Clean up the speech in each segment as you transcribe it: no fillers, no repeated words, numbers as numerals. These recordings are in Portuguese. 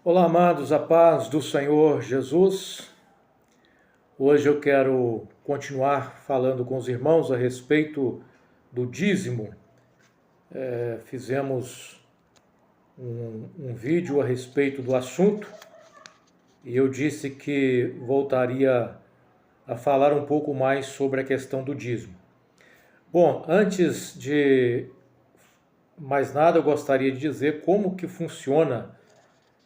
Olá, amados, a paz do Senhor Jesus. Hoje eu quero continuar falando com os irmãos a respeito do dízimo. Fizemos um vídeo a respeito do assunto e eu disse que voltaria a falar um pouco mais sobre a questão do dízimo. Bom, antes de mais nada, eu gostaria de dizer como que funciona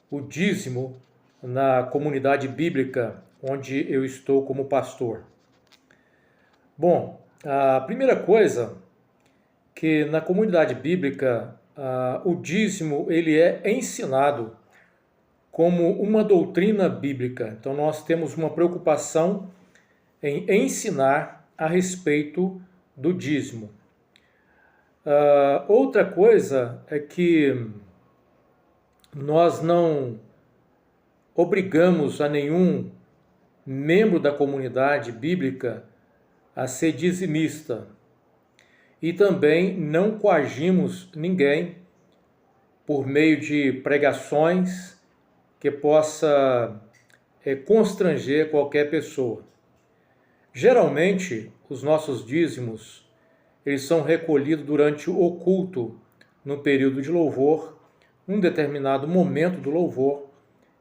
o dízimo na comunidade bíblica onde eu estou como pastor. Bom, a primeira coisa que na comunidade bíblica o dízimo ele é ensinado como uma doutrina bíblica. Então nós temos uma preocupação em ensinar a respeito do dízimo. Outra coisa é que nós não obrigamos a nenhum membro da comunidade bíblica a ser dizimista e também não coagimos ninguém por meio de pregações que possa constranger qualquer pessoa. Geralmente, os nossos dízimos eles são recolhidos durante o culto, no período de louvor. Num determinado momento do louvor,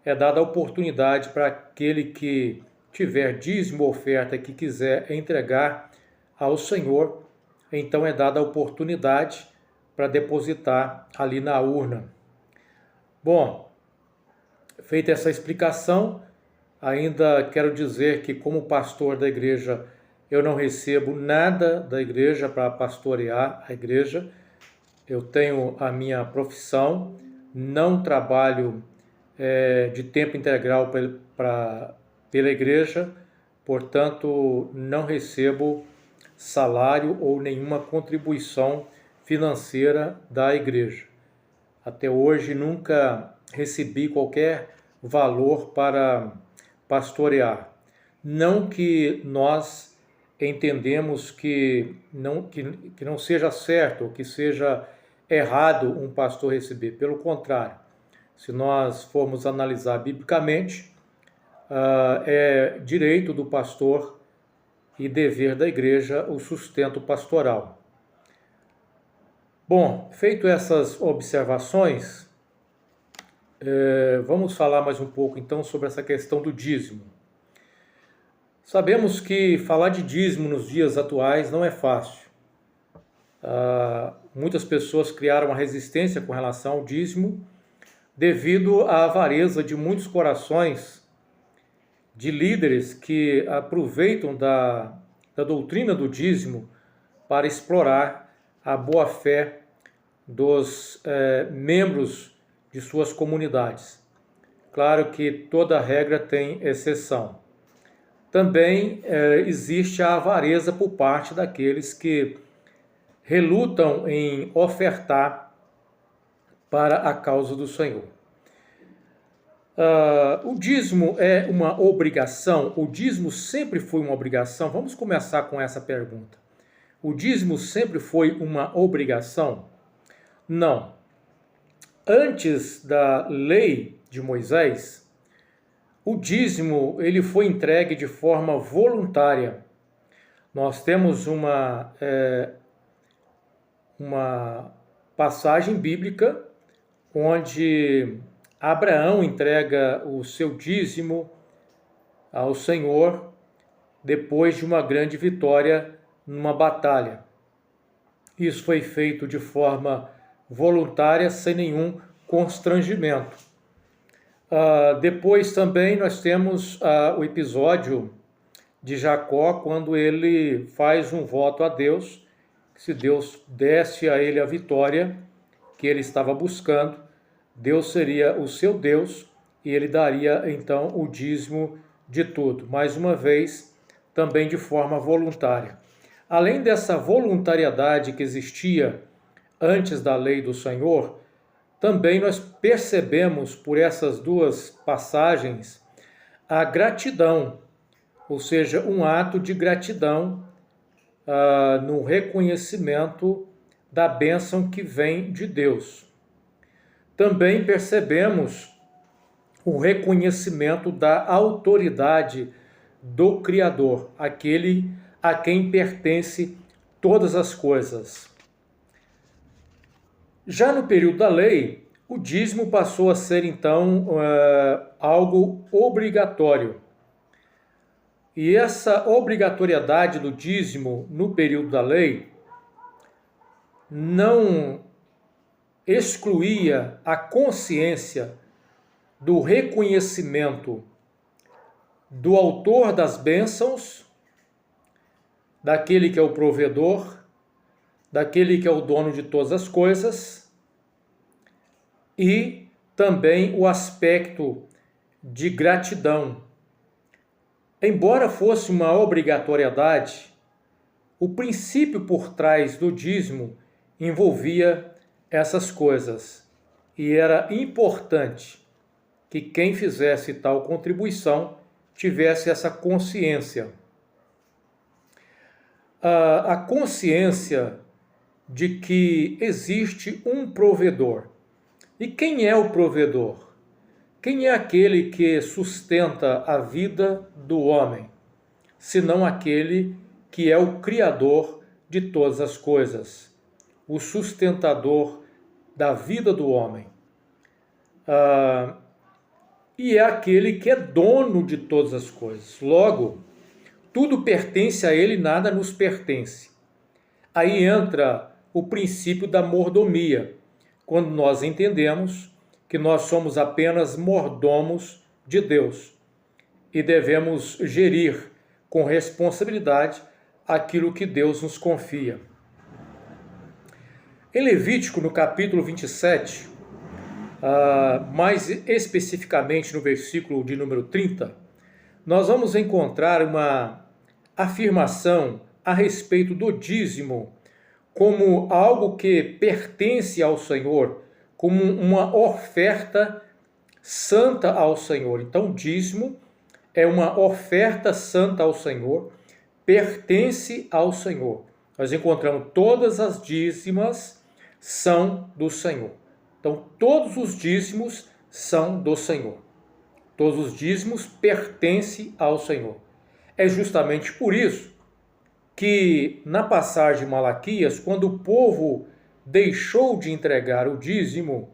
é dada a oportunidade para aquele que tiver dízimo ou oferta que quiser entregar ao Senhor, então é dada a oportunidade para depositar ali na urna. Bom, feita essa explicação, ainda quero dizer que como pastor da igreja, eu não recebo nada da igreja para pastorear a igreja. Eu tenho a minha profissão, não trabalho de tempo integral pela igreja, portanto, não recebo salário ou nenhuma contribuição financeira da igreja. Até hoje nunca recebi qualquer valor para pastorear. Não que nós entendemos que não seja certo, que seja errado um pastor receber. Pelo contrário, se nós formos analisar biblicamente, é direito do pastor e dever da igreja o sustento pastoral. Bom, feito essas observações, vamos falar mais um pouco então sobre essa questão do dízimo. Sabemos que falar de dízimo nos dias atuais não é fácil. Muitas pessoas criaram uma resistência com relação ao dízimo devido à avareza de muitos corações de líderes que aproveitam da doutrina do dízimo para explorar a boa-fé dos membros de suas comunidades. Claro que toda regra tem exceção. Também existe a avareza por parte daqueles que relutam em ofertar para a causa do Senhor. O dízimo é uma obrigação? O dízimo sempre foi uma obrigação? Vamos começar com essa pergunta. O dízimo sempre foi uma obrigação? Não. Antes da lei de Moisés, o dízimo ele foi entregue de forma voluntária. Nós temos uma passagem bíblica onde Abraão entrega o seu dízimo ao Senhor depois de uma grande vitória numa batalha. Isso foi feito de forma voluntária, sem nenhum constrangimento. Depois também nós temos o episódio de Jacó, quando ele faz um voto a Deus, que se Deus desse a ele a vitória que ele estava buscando, Deus seria o seu Deus e ele daria então o dízimo de tudo. Mais uma vez, também de forma voluntária. Além dessa voluntariedade que existia antes da lei do Senhor, também nós percebemos por essas duas passagens a gratidão, ou seja, um ato de gratidão no reconhecimento da bênção que vem de Deus. Também percebemos o reconhecimento da autoridade do Criador, aquele a quem pertence todas as coisas. Já no período da lei, o dízimo passou a ser, então, algo obrigatório. E essa obrigatoriedade do dízimo no período da lei não excluía a consciência do reconhecimento do autor das bênçãos, daquele que é o provedor, daquele que é o dono de todas as coisas, e também o aspecto de gratidão. Embora fosse uma obrigatoriedade, o princípio por trás do dízimo envolvia essas coisas, e era importante que quem fizesse tal contribuição tivesse essa consciência. A consciência de que existe um provedor. E quem é o provedor? Quem é aquele que sustenta a vida do homem, senão aquele que é o Criador de todas as coisas, o sustentador da vida do homem. E é aquele que é dono de todas as coisas. Logo, tudo pertence a ele, nada nos pertence. Aí entra o princípio da mordomia, quando nós entendemos que nós somos apenas mordomos de Deus e devemos gerir com responsabilidade aquilo que Deus nos confia. Em Levítico, no capítulo 27, mais especificamente no versículo de número 30, nós vamos encontrar uma afirmação a respeito do dízimo como algo que pertence ao Senhor, como uma oferta santa ao Senhor. Então, o dízimo é uma oferta santa ao Senhor, pertence ao Senhor. Nós encontramos todas as dízimas são do Senhor. Então, todos os dízimos são do Senhor. Todos os dízimos pertencem ao Senhor. É justamente por isso que na passagem de Malaquias, quando o povo deixou de entregar o dízimo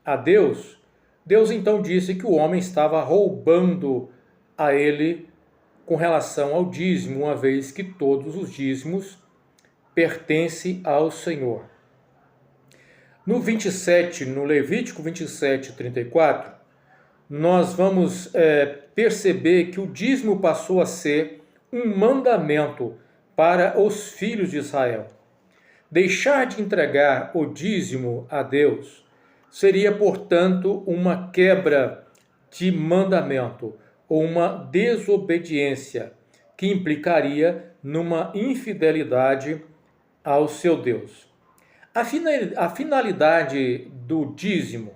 a Deus, Deus então disse que o homem estava roubando a ele com relação ao dízimo, uma vez que todos os dízimos pertencem ao Senhor. No 27, no Levítico 27, 34, nós vamos perceber que o dízimo passou a ser um mandamento para os filhos de Israel. Deixar de entregar o dízimo a Deus seria, portanto, uma quebra de mandamento ou uma desobediência que implicaria numa infidelidade ao seu Deus. A finalidade do dízimo.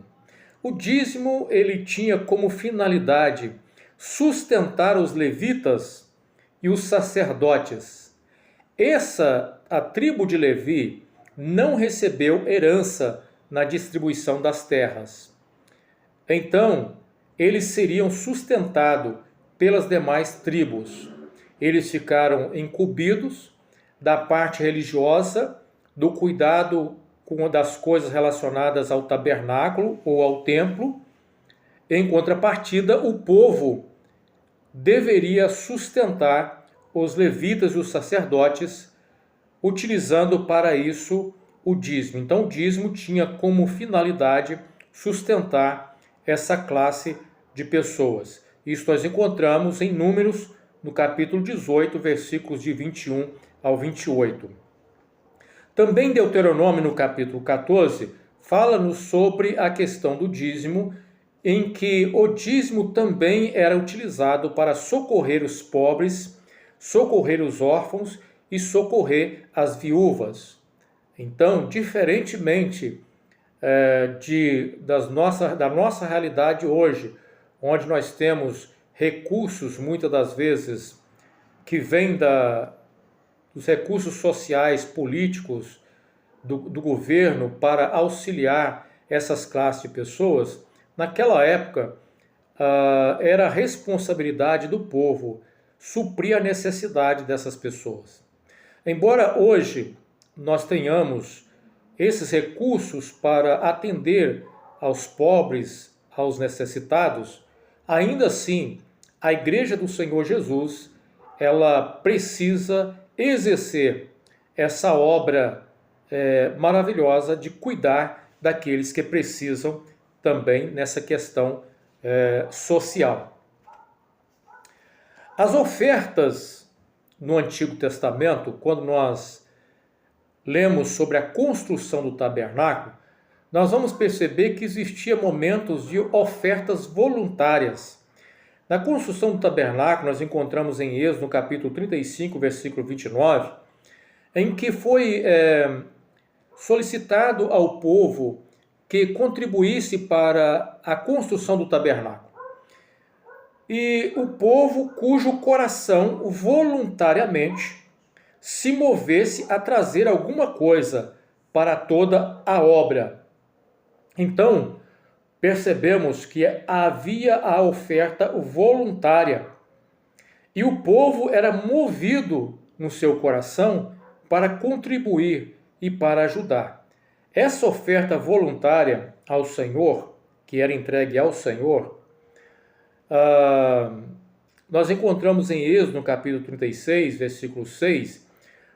O dízimo ele tinha como finalidade sustentar os levitas e os sacerdotes. A tribo de Levi não recebeu herança na distribuição das terras. Então, eles seriam sustentados pelas demais tribos. Eles ficaram incumbidos da parte religiosa, do cuidado com das coisas relacionadas ao tabernáculo ou ao templo. Em contrapartida, o povo deveria sustentar os levitas e os sacerdotes, utilizando para isso o dízimo. Então, o dízimo tinha como finalidade sustentar essa classe de pessoas. Isso nós encontramos em Números, no capítulo 18, versículos de 21 ao 28. Também Deuteronômio, no capítulo 14, fala-nos sobre a questão do dízimo, em que o dízimo também era utilizado para socorrer os pobres, socorrer os órfãos e socorrer as viúvas. Então, diferentemente da nossa realidade hoje, onde nós temos recursos, muitas das vezes, que vêm dos recursos sociais, políticos do governo para auxiliar essas classes de pessoas, naquela época, era a responsabilidade do povo suprir a necessidade dessas pessoas. Embora hoje nós tenhamos esses recursos para atender aos pobres, aos necessitados, ainda assim, a Igreja do Senhor Jesus, ela precisa exercer essa obra maravilhosa de cuidar daqueles que precisam também nessa questão social. As ofertas no Antigo Testamento, quando nós lemos sobre a construção do tabernáculo, nós vamos perceber que existia momentos de ofertas voluntárias. Na construção do tabernáculo, nós encontramos em Êxodo, no capítulo 35, versículo 29, em que foi solicitado ao povo que contribuísse para a construção do tabernáculo. E o povo cujo coração voluntariamente se movesse a trazer alguma coisa para toda a obra. Então, percebemos que havia a oferta voluntária e o povo era movido no seu coração para contribuir e para ajudar. Essa oferta voluntária ao Senhor, que era entregue ao Senhor, nós encontramos em Êxodo, no capítulo 36, versículo 6,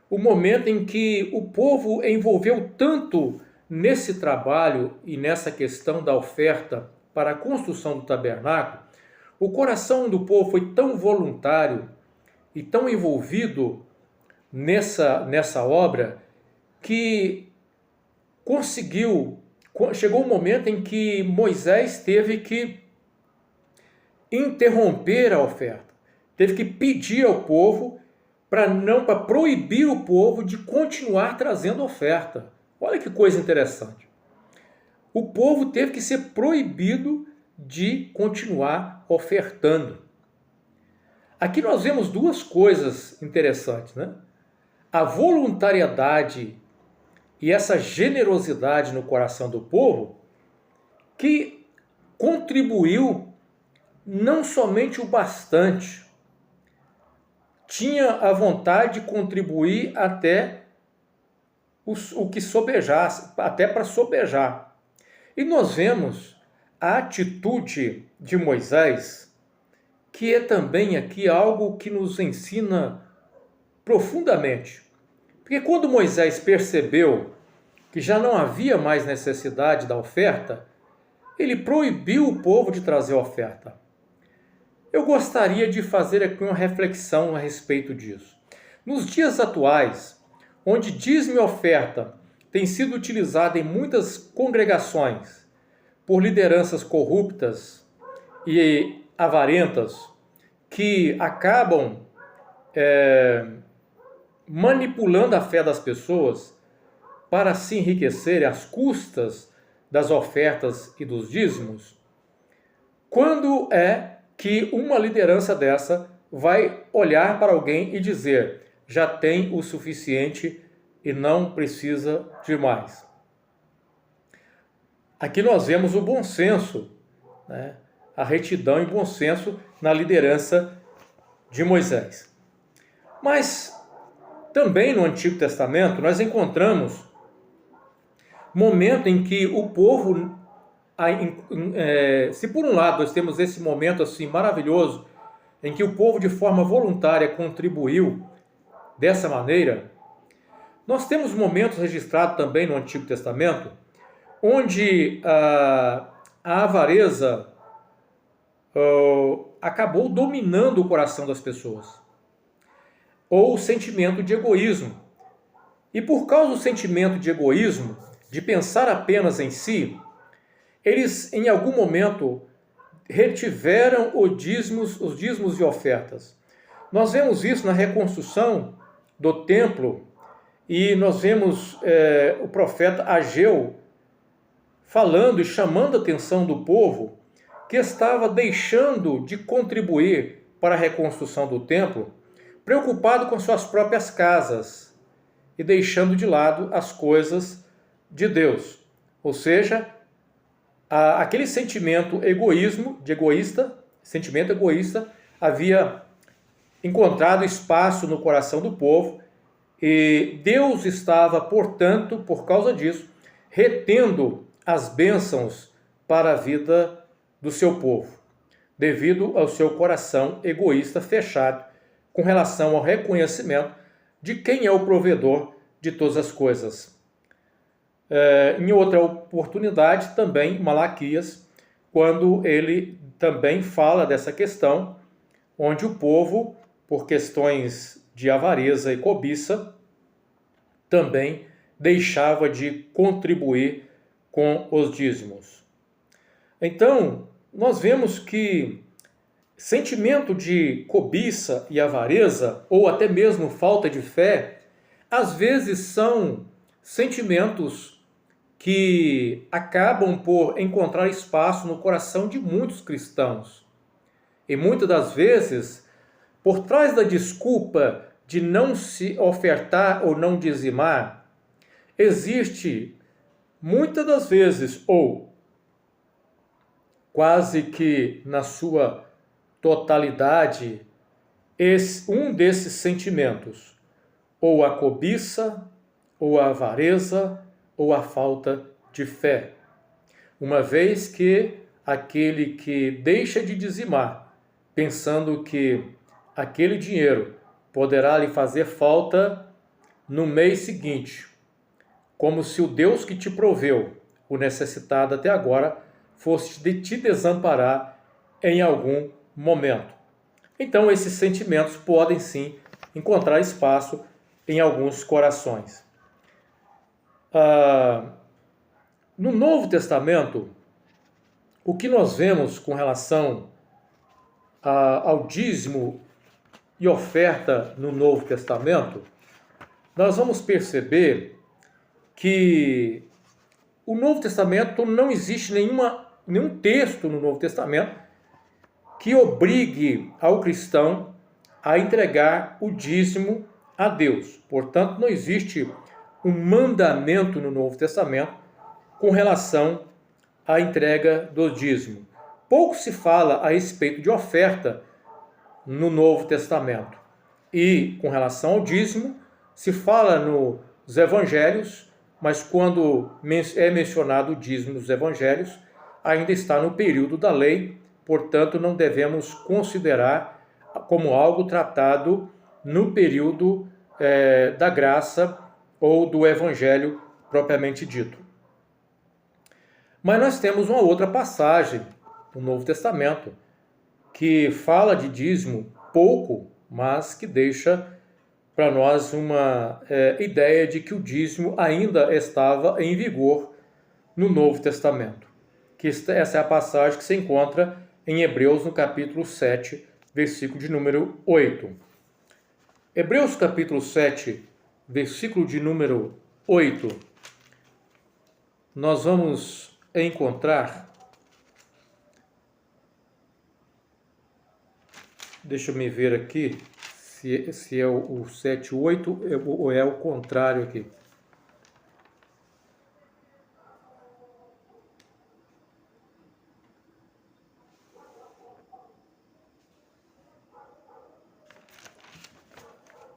o momento em que o povo envolveu tanto nesse trabalho e nessa questão da oferta para a construção do tabernáculo, o coração do povo foi tão voluntário e tão envolvido nessa obra que chegou um momento em que Moisés teve que interromper a oferta, teve que pedir ao povo para proibir o povo de continuar trazendo oferta. Olha que coisa interessante. O povo teve que ser proibido de continuar ofertando. Aqui nós vemos duas coisas interessantes, né? A voluntariedade e essa generosidade no coração do povo que contribuiu não somente o bastante, tinha a vontade de contribuir até o que sobejasse, até para sobejar. E nós vemos a atitude de Moisés, que é também aqui algo que nos ensina profundamente. Porque quando Moisés percebeu que já não havia mais necessidade da oferta, ele proibiu o povo de trazer oferta. Eu gostaria de fazer aqui uma reflexão a respeito disso. Nos dias atuais, onde dízimo e oferta tem sido utilizada em muitas congregações por lideranças corruptas e avarentas que acabam manipulando a fé das pessoas para se enriquecerem às custas das ofertas e dos dízimos, quando é que uma liderança dessa vai olhar para alguém e dizer: já tem o suficiente e não precisa de mais? Aqui nós vemos o bom senso, né? A retidão e bom senso na liderança de Moisés. Mas também no Antigo Testamento nós encontramos momento em que o povo, se por um lado nós temos esse momento assim maravilhoso em que o povo de forma voluntária contribuiu dessa maneira, nós temos momentos registrados também no Antigo Testamento onde a avareza acabou dominando o coração das pessoas, ou o sentimento de egoísmo. E por causa do sentimento de egoísmo, de pensar apenas em si, eles em algum momento retiveram os dízimos e ofertas. Nós vemos isso na reconstrução do templo e nós vemos o profeta Ageu falando e chamando a atenção do povo que estava deixando de contribuir para a reconstrução do templo, preocupado com suas próprias casas e deixando de lado as coisas de Deus. Ou seja, aquele sentimento sentimento egoísta, havia encontrado espaço no coração do povo e Deus estava, portanto, por causa disso, retendo as bênçãos para a vida do seu povo, devido ao seu coração egoísta fechado com relação ao reconhecimento de quem é o provedor de todas as coisas. Em outra oportunidade, também, Malaquias, quando ele também fala dessa questão, onde o povo, por questões de avareza e cobiça, também deixava de contribuir com os dízimos. Então, nós vemos que sentimento de cobiça e avareza, ou até mesmo falta de fé, às vezes são sentimentos que acabam por encontrar espaço no coração de muitos cristãos. E muitas das vezes, por trás da desculpa de não se ofertar ou não dizimar, existe muitas das vezes, ou quase que na sua totalidade, um desses sentimentos, ou a cobiça, ou a avareza, ou a falta de fé. Uma vez que aquele que deixa de dizimar, pensando que aquele dinheiro poderá lhe fazer falta no mês seguinte, como se o Deus que te proveu o necessitado até agora fosse te desamparar em algum momento. Então, esses sentimentos podem sim encontrar espaço em alguns corações. No Novo Testamento, o que nós vemos com relação ao dízimo e oferta no Novo Testamento, nós vamos perceber que o Novo Testamento não existe nenhum texto no Novo Testamento que obrigue ao cristão a entregar o dízimo a Deus. Portanto, não existe um mandamento no Novo Testamento com relação à entrega do dízimo. Pouco se fala a respeito de oferta no Novo Testamento. E com relação ao dízimo, se fala nos Evangelhos, mas quando é mencionado o dízimo nos Evangelhos, ainda está no período da lei, portanto não devemos considerar como algo tratado no período da graça ou do Evangelho propriamente dito. Mas nós temos uma outra passagem no Novo Testamento que fala de dízimo pouco, mas que deixa para nós uma ideia de que o dízimo ainda estava em vigor no Novo Testamento. Essa é a passagem que se encontra em Hebreus, no capítulo 7, versículo de número 8. Hebreus, capítulo 7, versículo de número 8, nós vamos encontrar, deixa eu me ver aqui, se é o 7, 8 ou é o contrário aqui.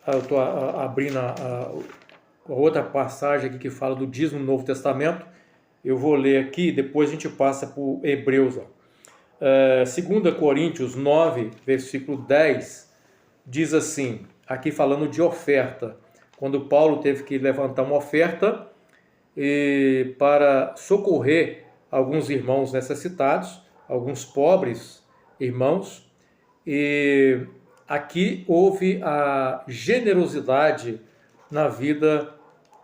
Eu estou abrindo a outra passagem aqui que fala do dízimo no Novo Testamento. Eu vou ler aqui, depois a gente passa para o Hebreus. 2 Coríntios 9, versículo 10, diz assim, aqui falando de oferta, quando Paulo teve que levantar uma oferta para socorrer alguns irmãos necessitados, alguns pobres irmãos, e aqui houve a generosidade na vida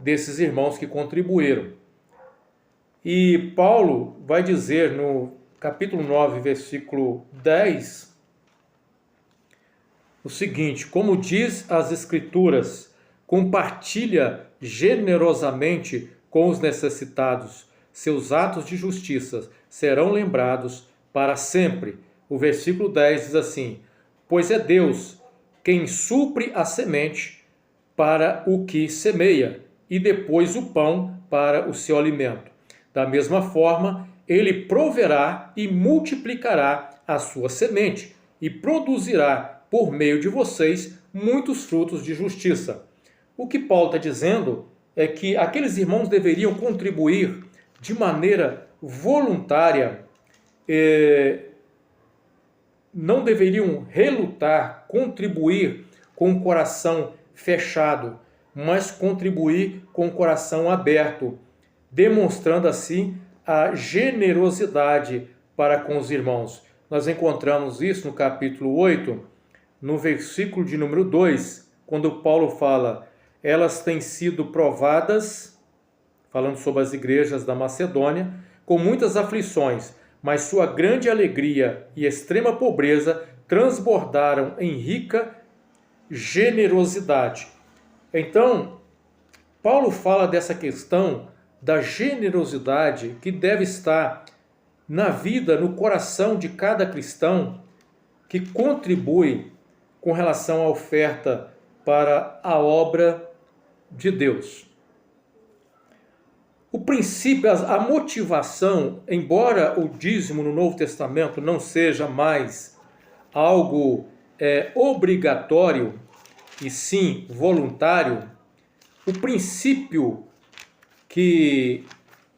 desses irmãos que contribuíram. E Paulo vai dizer no capítulo 9, versículo 10, o seguinte: como diz as Escrituras, compartilha generosamente com os necessitados, seus atos de justiça serão lembrados para sempre. O versículo 10 diz assim: pois é Deus quem supre a semente para o que semeia, e depois o pão para o seu alimento. Da mesma forma, ele proverá e multiplicará a sua semente e produzirá por meio de vocês muitos frutos de justiça. O que Paulo está dizendo é que aqueles irmãos deveriam contribuir de maneira voluntária, não deveriam relutar, contribuir com o coração fechado, mas contribuir com o coração aberto, demonstrando assim a generosidade para com os irmãos. Nós encontramos isso no capítulo 8, no versículo de número 2, quando Paulo fala: elas têm sido provadas, falando sobre as igrejas da Macedônia, com muitas aflições, mas sua grande alegria e extrema pobreza transbordaram em rica generosidade. Então, Paulo fala dessa questão da generosidade que deve estar na vida, no coração de cada cristão que contribui com relação à oferta para a obra de Deus. O princípio, a motivação, embora o dízimo no Novo Testamento não seja mais algo obrigatório, e sim voluntário, o princípio que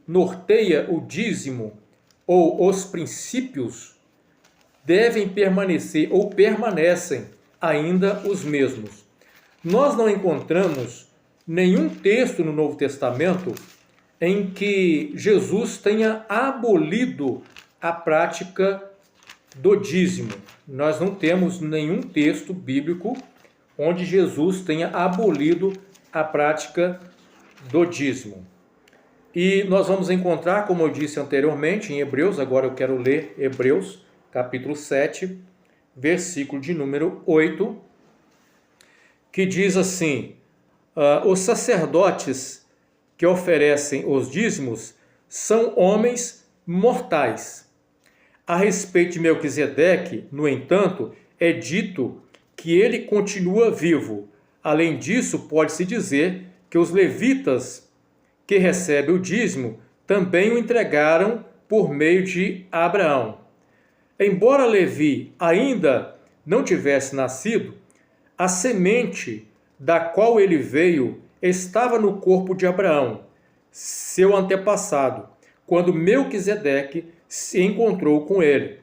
norteia o dízimo, ou os princípios, devem permanecer ou permanecem ainda os mesmos. Nós não encontramos nenhum texto no Novo Testamento em que Jesus tenha abolido a prática do dízimo. Nós não temos nenhum texto bíblico onde Jesus tenha abolido a prática do dízimo. E nós vamos encontrar, como eu disse anteriormente, em Hebreus, agora eu quero ler Hebreus, capítulo 7, versículo de número 8, que diz assim: os sacerdotes que oferecem os dízimos são homens mortais. A respeito de Melquisedeque, no entanto, é dito que ele continua vivo. Além disso, pode-se dizer que os levitas que recebem o dízimo também o entregaram por meio de Abraão. Embora Levi ainda não tivesse nascido, a semente da qual ele veio estava no corpo de Abraão, seu antepassado, quando Melquisedeque se encontrou com ele.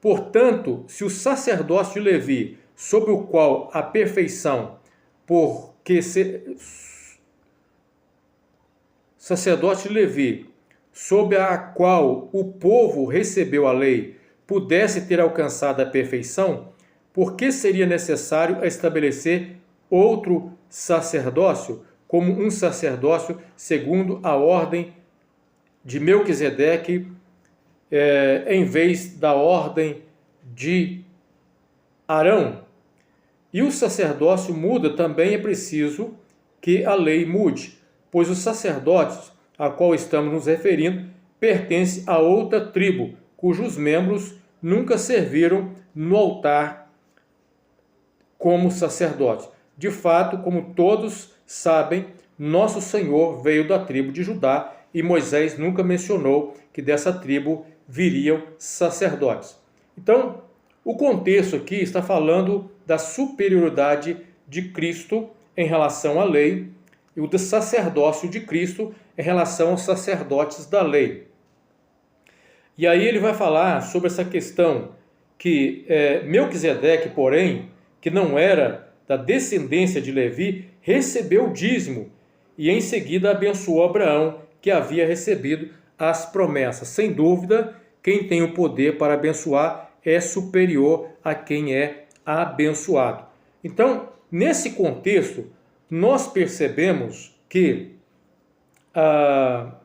Portanto, se o sacerdócio de Levi, sob o qual a perfeição, sacerdócio de Levi, sob a qual o povo recebeu a lei, pudesse ter alcançado a perfeição, por que seria necessário estabelecer outro sacerdócio, como um sacerdócio segundo a ordem de Melquisedeque, em vez da ordem de Arão? E o sacerdócio muda, também é preciso que a lei mude, pois os sacerdotes a qual estamos nos referindo pertence a outra tribo, cujos membros nunca serviram no altar como sacerdotes. De fato, como todos sabem, nosso Senhor veio da tribo de Judá e Moisés nunca mencionou que dessa tribo viriam sacerdotes. Então, o contexto aqui está falando da superioridade de Cristo em relação à lei e o do sacerdócio de Cristo em relação aos sacerdotes da lei. E aí ele vai falar sobre essa questão que Melquisedeque, porém, que não era da descendência de Levi, recebeu o dízimo e em seguida abençoou Abraão, que havia recebido as promessas. Sem dúvida, quem tem o poder para abençoar é superior a quem é abençoado. Então, nesse contexto, nós percebemos que a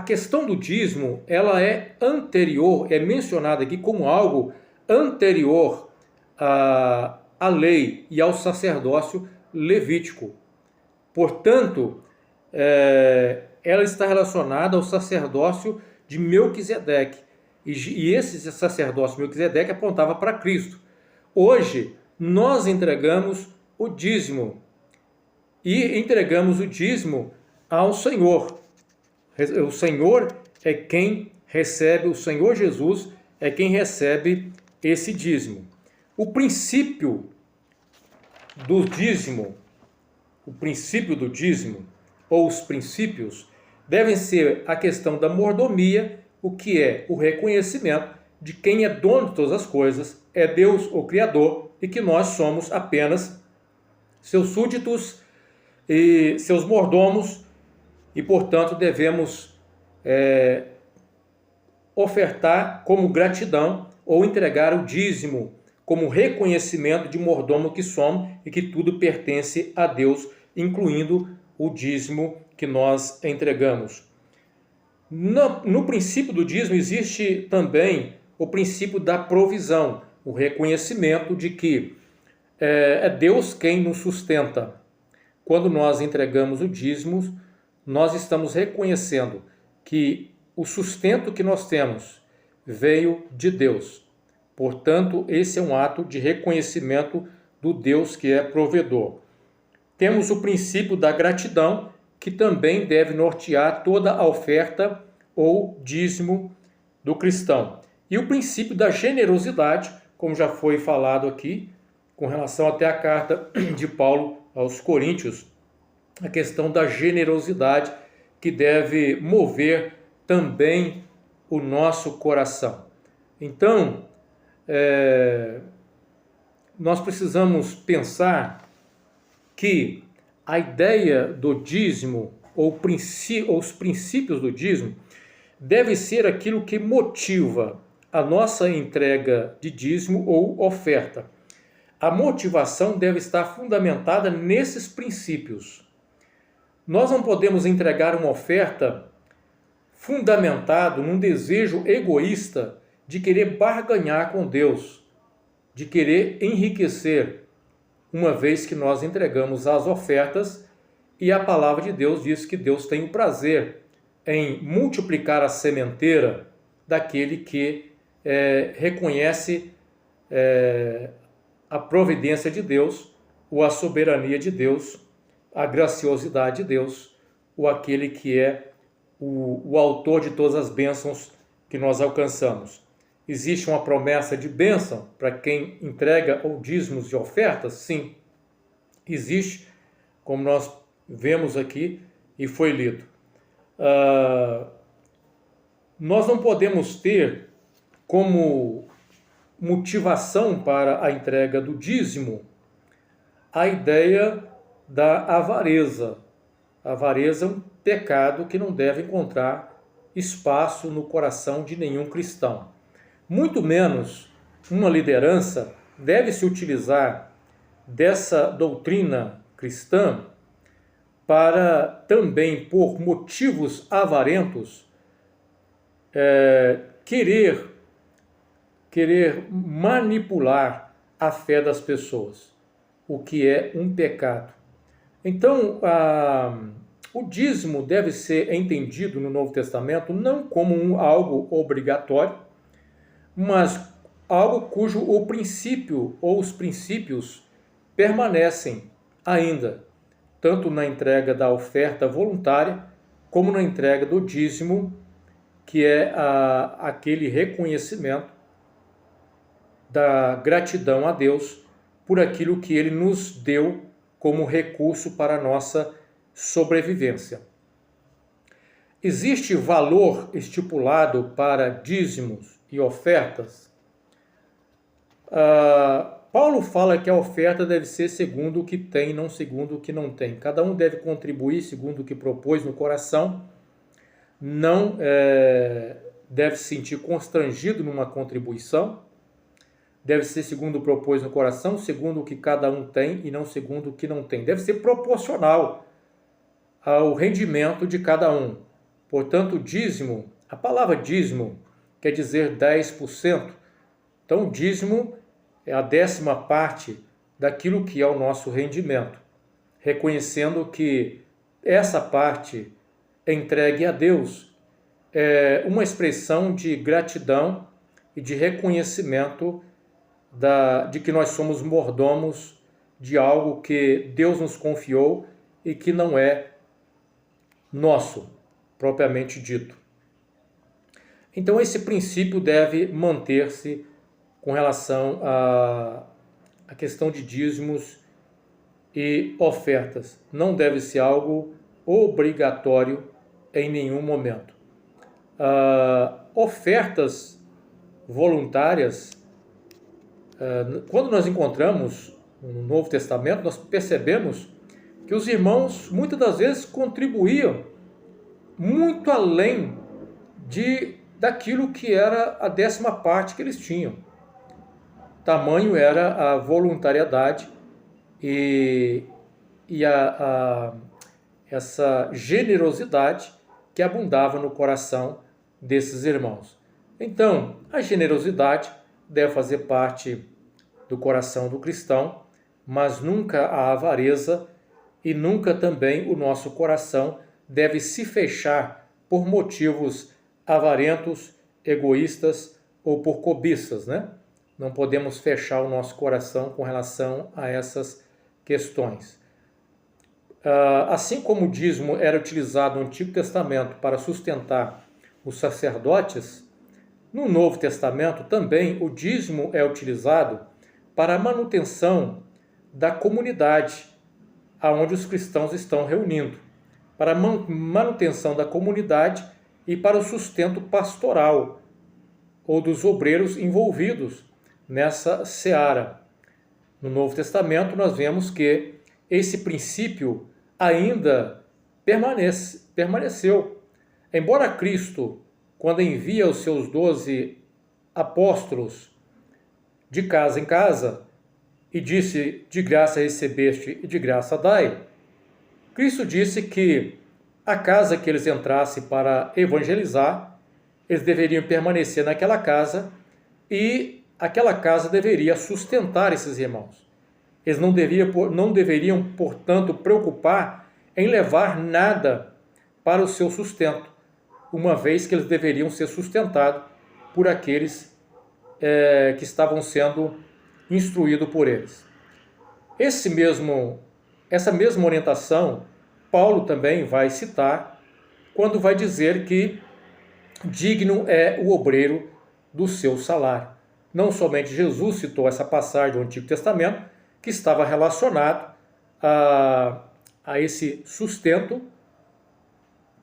questão do dízimo, ela é anterior, é mencionada aqui como algo anterior à lei e ao sacerdócio levítico. Portanto, ela está relacionada ao sacerdócio de Melquisedeque. E esse sacerdócio Melquisedeque apontava para Cristo. Hoje, nós entregamos o dízimo. E entregamos o dízimo ao Senhor. O Senhor é quem recebe, o Senhor Jesus é quem recebe esse dízimo. O princípio do dízimo, ou os princípios, devem ser a questão da mordomia, o que é o reconhecimento de quem é dono de todas as coisas, é Deus o Criador, e que nós somos apenas seus súditos e seus mordomos, e portanto devemos ofertar como gratidão ou entregar o dízimo como reconhecimento de mordomo que somos e que tudo pertence a Deus, incluindo o dízimo que nós entregamos. No princípio do dízimo existe também o princípio da provisão, o reconhecimento de que é Deus quem nos sustenta. Quando nós entregamos o dízimo, nós estamos reconhecendo que o sustento que nós temos veio de Deus. Portanto, esse é um ato de reconhecimento do Deus que é provedor. Temos o princípio da gratidão, que também deve nortear toda a oferta ou dízimo do cristão. E o princípio da generosidade, como já foi falado aqui, com relação até à carta de Paulo aos Coríntios, a questão da generosidade que deve mover também o nosso coração. Então, nós precisamos pensar que a ideia do dízimo, ou os princípios do dízimo, deve ser aquilo que motiva a nossa entrega de dízimo ou oferta. A motivação deve estar fundamentada nesses princípios. Nós não podemos entregar uma oferta fundamentado num desejo egoísta de querer barganhar com Deus, de querer enriquecer, uma vez que nós entregamos as ofertas e a palavra de Deus diz que Deus tem o prazer em multiplicar a sementeira daquele que reconhece a providência de Deus, ou a soberania de Deus, a graciosidade de Deus, ou aquele que é o autor de todas as bênçãos que nós alcançamos. Existe uma promessa de bênção para quem entrega ou dízimos de ofertas? Sim, existe, como nós vemos aqui e foi lido. Nós não podemos ter como motivação para a entrega do dízimo a ideia da avareza. A avareza é um pecado que não deve encontrar espaço no coração de nenhum cristão. Muito menos uma liderança deve se utilizar dessa doutrina cristã para também, por motivos avarentos, querer manipular a fé das pessoas, o que é um pecado. Então, o dízimo deve ser entendido no Novo Testamento não como algo obrigatório, mas algo cujo o princípio ou os princípios permanecem ainda, tanto na entrega da oferta voluntária, como na entrega do dízimo, que é aquele reconhecimento da gratidão a Deus por aquilo que Ele nos deu como recurso para a nossa sobrevivência. Existe valor estipulado para dízimos e ofertas? Paulo fala que a oferta deve ser segundo o que tem, não segundo o que não tem. Cada um deve contribuir segundo o que propôs no coração, não deve se sentir constrangido numa contribuição, deve ser segundo o propôs no coração, segundo o que cada um tem e não segundo o que não tem. Deve ser proporcional ao rendimento de cada um. Portanto, dízimo, a palavra dízimo quer dizer 10%. Então, dízimo é a 10ª parte daquilo que é o nosso rendimento, reconhecendo que essa parte entregue a Deus é uma expressão de gratidão e de reconhecimento de que nós somos mordomos de algo que Deus nos confiou e que não é nosso, propriamente dito. Então esse princípio deve manter-se com relação à questão de dízimos e ofertas. Não deve ser algo obrigatório em nenhum momento. Ofertas voluntárias, quando nós encontramos no Novo Testamento, nós percebemos que os irmãos muitas das vezes contribuíam muito além daquilo que era a 10ª parte que eles tinham. Tamanho era a voluntariedade e essa generosidade que abundava no coração desses irmãos. Então, a generosidade deve fazer parte do coração do cristão, mas nunca a avareza e nunca também o nosso coração deve se fechar por motivos avarentos, egoístas ou por cobiças, né? Não podemos fechar o nosso coração com relação a essas questões. Assim como o dízimo era utilizado no Antigo Testamento para sustentar os sacerdotes, no Novo Testamento também o dízimo é utilizado para a manutenção da comunidade aonde os cristãos estão reunindo, para a manutenção da comunidade e para o sustento pastoral ou dos obreiros envolvidos nessa seara. No Novo Testamento nós vemos que esse princípio ainda permaneceu. Embora Cristo, quando envia os seus 12 apóstolos de casa em casa e disse: de graça recebeste e de graça dai, Cristo disse que a casa que eles entrassem para evangelizar, eles deveriam permanecer naquela casa e aquela casa deveria sustentar esses irmãos. Eles não deveriam, portanto, preocupar em levar nada para o seu sustento, uma vez que eles deveriam ser sustentados por aqueles que estavam sendo instruídos por eles. Essa mesma orientação, Paulo também vai citar quando vai dizer que digno é o obreiro do seu salário. Não somente Jesus citou essa passagem do Antigo Testamento, que estava relacionado a esse sustento,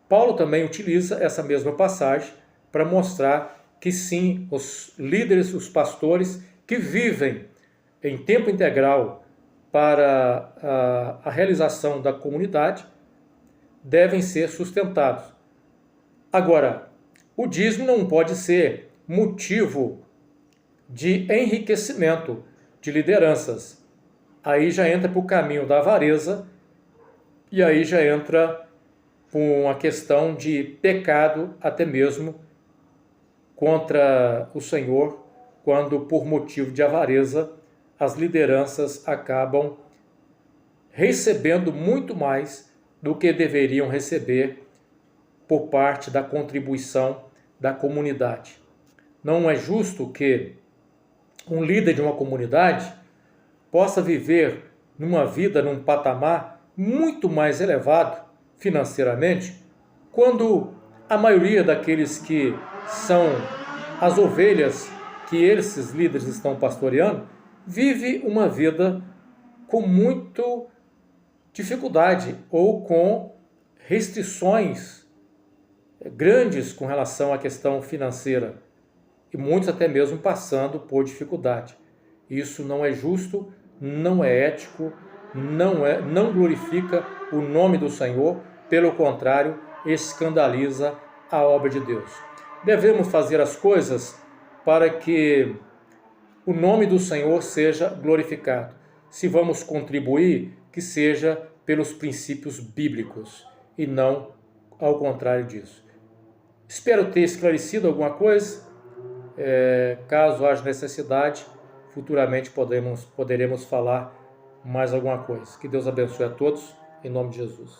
Paulo também utiliza essa mesma passagem para mostrar que sim, os líderes, os pastores que vivem em tempo integral para a realização da comunidade devem ser sustentados. Agora, o dízimo não pode ser motivo de enriquecimento de lideranças. Aí já entra para o caminho da avareza e aí já entra com a questão de pecado até mesmo contra o Senhor, quando por motivo de avareza as lideranças acabam recebendo muito mais do que deveriam receber por parte da contribuição da comunidade. Não é justo que um líder de uma comunidade possa viver numa vida, num patamar muito mais elevado financeiramente, quando a maioria daqueles que são as ovelhas que esses líderes estão pastoreando vive uma vida com muita dificuldade ou com restrições grandes com relação à questão financeira e muitos até mesmo passando por dificuldade. Isso não é justo, não é ético, não glorifica o nome do Senhor, pelo contrário, escandaliza a obra de Deus. Devemos fazer as coisas para que o nome do Senhor seja glorificado. Se vamos contribuir, que seja pelos princípios bíblicos e não ao contrário disso. Espero ter esclarecido alguma coisa. Caso haja necessidade, futuramente poderemos falar mais alguma coisa. Que Deus abençoe a todos, em nome de Jesus.